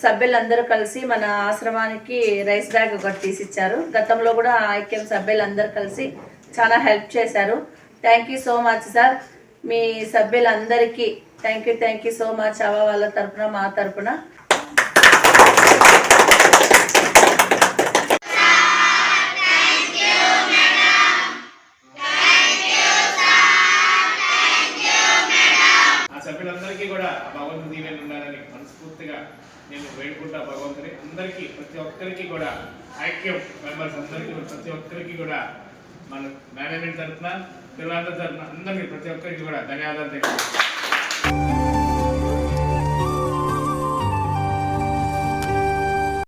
సభ్యులందరూ కలిసి మన ఆశ్రమానికి రైస్ బ్యాగ్ ఒకటి తీసిచ్చారు. గతంలో కూడా ఐక్యం సభ్యులందరూ కలిసి చాలా హెల్ప్ చేశారు. Thank you so much sir. మీ సభ్యులందరికీ థ్యాంక్ యూ సో మచ్. అవ్వ వాళ్ళ తరపున మా తరపున సభ్యులందరికీ కూడా భగవంతుని దీవెనలు ఉండాలని మనస్ఫూర్తిగా నేను వేడుకుంటా. భగవంతుని అందరికీ ప్రతి ఒక్కరికి కూడా ఐక్యం మెంబర్స్ అందరికీ ప్రతి ఒక్కరికి కూడా మన మేనేజ్మెంట్ తరఫున పిల్లలందరి తరఫున అందరికీ ప్రతి ఒక్కరికి కూడా ధన్యవాదాలు తెలియజేస్తాను.